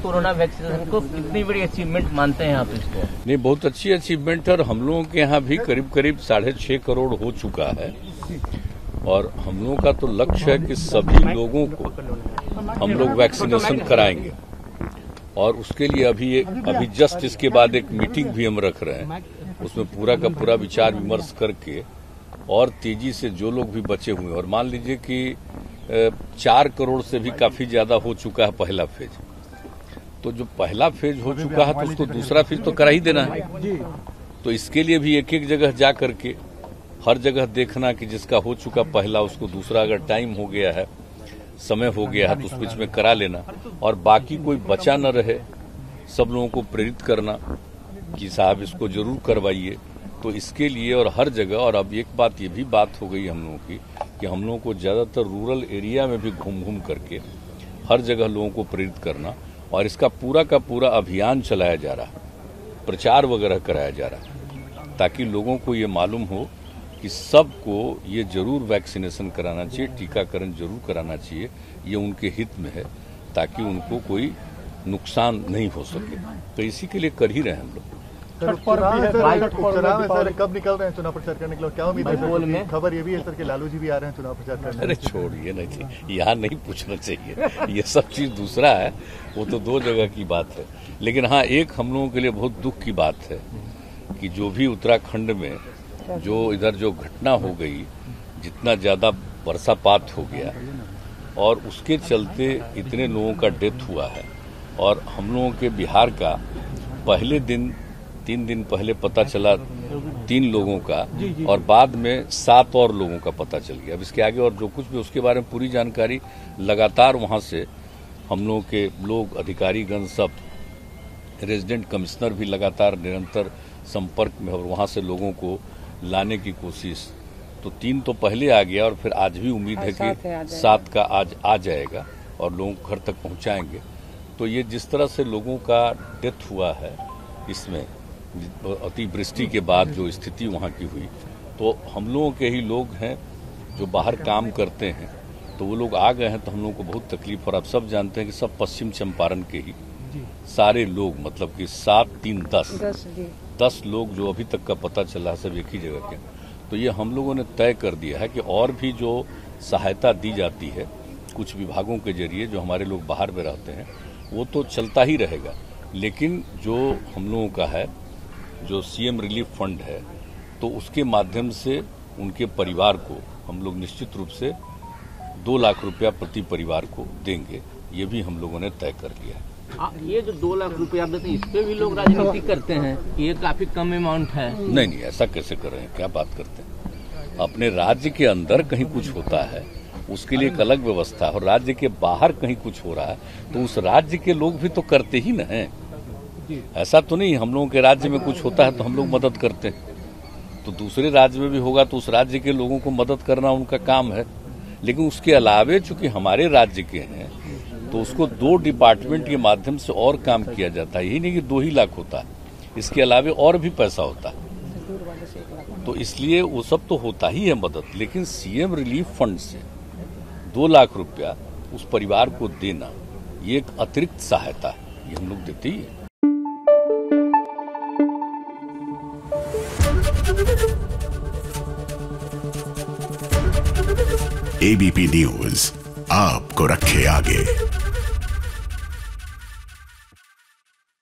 Corona vaccination को कितनी बड़ी अचीवमेंट मानते हैं आप इसको? नहीं, बहुत अच्छी अचीवमेंट है और हम लोगों के यहाँ भी करीब 6.5 करोड़ हो चुका है और हम लोगों का तो लक्ष्य है कि सभी लोगों को हम लोग वैक्सीनेशन कराएंगे और उसके लिए अभी जस्ट इसके बाद एक मीटिंग भी हम रख रहे हैं, उसमें पूरा का पूरा विचार विमर्श करके और तेजी से जो लोग भी बचे हुए हैं और मान लीजिए कि 4 करोड़ से भी काफी ज्यादा हो चुका है पहला फेज, तो जो पहला फेज हो चुका है तो उसको दूसरा फेज तो करा ही देना है। तो इसके लिए भी एक एक जगह जा करके हर जगह देखना कि जिसका हो चुका पहला उसको दूसरा, अगर टाइम हो गया है, समय हो गया है तो उस बीच में करा लेना और बाकी कोई बचा न रहे, सब लोगों को प्रेरित करना कि साहब इसको जरूर करवाइए। तो इसके लिए और हर जगह, और अब एक बात ये भी बात हो गई हम लोगों की कि हम लोगों को ज्यादातर रूरल एरिया में भी घूम घूम करके हर जगह लोगों को प्रेरित करना और इसका पूरा का पूरा अभियान चलाया जा रहा है, प्रचार वगैरह कराया जा रहा है ताकि लोगों को ये मालूम हो कि सबको ये जरूर वैक्सीनेशन कराना चाहिए, टीकाकरण जरूर कराना चाहिए, ये उनके हित में है ताकि उनको कोई नुकसान नहीं हो सके। तो इसी के लिए कर ही रहे हैं हम लोग। चुनाव है सर, कब निकल रहे हैं चुनाव प्रचार करने के लिए? क्या उम्मीद है? खबर ये भी है सर कि लालू जी भी आ रहे हैं चुनाव प्रचार करने। अरे छोड़िए, नहीं, यहाँ नहीं पूछना चाहिए, ये सब चीज दूसरा है, वो तो 2 जगह की बात है। लेकिन हाँ, एक हम लोगों के लिए बहुत दुख की बात है कि जो भी उत्तराखंड में जो इधर जो घटना हो गई, जितना ज्यादा वर्षापात हो गया और उसके चलते इतने लोगों का डेथ हुआ है और हम लोगों के बिहार का पहले दिन 3 दिन पहले पता चला 3 लोगों का और बाद में 7 और लोगों का पता चल गया। अब इसके आगे और जो कुछ भी उसके बारे में पूरी जानकारी लगातार वहां से हम लोगों के लोग, अधिकारीगण, सब रेजिडेंट कमिश्नर भी लगातार निरंतर संपर्क में और वहां से लोगों को लाने की कोशिश। तो 3 तो पहले आ गया और फिर आज भी उम्मीद है कि 7 का आज आ जाएगा और लोगों को घर तक पहुंचाएंगे। तो ये जिस तरह से लोगों का डेथ हुआ है, इसमें अतिवृष्टि के बाद जो स्थिति वहाँ की हुई, तो हम लोगों के ही लोग हैं जो बाहर काम करते हैं, तो वो लोग आ गए हैं तो हम लोगों को बहुत तकलीफ। और आप सब जानते हैं कि सब पश्चिम चंपारण के ही सारे लोग, मतलब कि 7, 3, 10 लोग जो अभी तक का पता चला है सब एक ही जगह के। तो ये हम लोगों ने तय कर दिया है कि और भी जो सहायता दी जाती है कुछ विभागों के जरिए, जो हमारे लोग बाहर में रहते हैं, वो तो चलता ही रहेगा। लेकिन जो हम लोगों का है, जो सीएम रिलीफ फंड है, तो उसके माध्यम से उनके परिवार को हम लोग निश्चित रूप से 2 लाख रुपया प्रति परिवार को देंगे, ये भी हम लोगों ने तय कर लिया है। ये जो 2 लाख रुपए आप देते हैं, इस पे भी लोग राजनीति करते हैं, ये काफी कम अमाउंट है। नहीं, ऐसा कैसे कर रहे हैं, क्या बात करते हैं? अपने राज्य के अंदर कहीं कुछ होता है उसके लिए एक अलग व्यवस्था है और राज्य के बाहर कहीं कुछ हो रहा है तो उस राज्य के लोग भी तो करते ही न हैं। ऐसा तो नहीं हम लोगों के राज्य में कुछ होता है तो हम लोग मदद करते हैं, तो दूसरे राज्य में भी होगा तो उस राज्य के लोगों को मदद करना उनका काम है। लेकिन उसके अलावे चूंकि हमारे राज्य के हैं तो उसको 2 डिपार्टमेंट के माध्यम से और काम किया जाता है। यही नहीं कि 2 ही लाख होता है, इसके अलावे और भी पैसा होता है, तो इसलिए वो सब तो होता ही है मदद। लेकिन सीएम रिलीफ फंड से 2 लाख रुपया उस परिवार को देना, ये एक अतिरिक्त सहायता है, ये हम लोग देते ही है। एबीपी न्यूज आपको रखे आगे।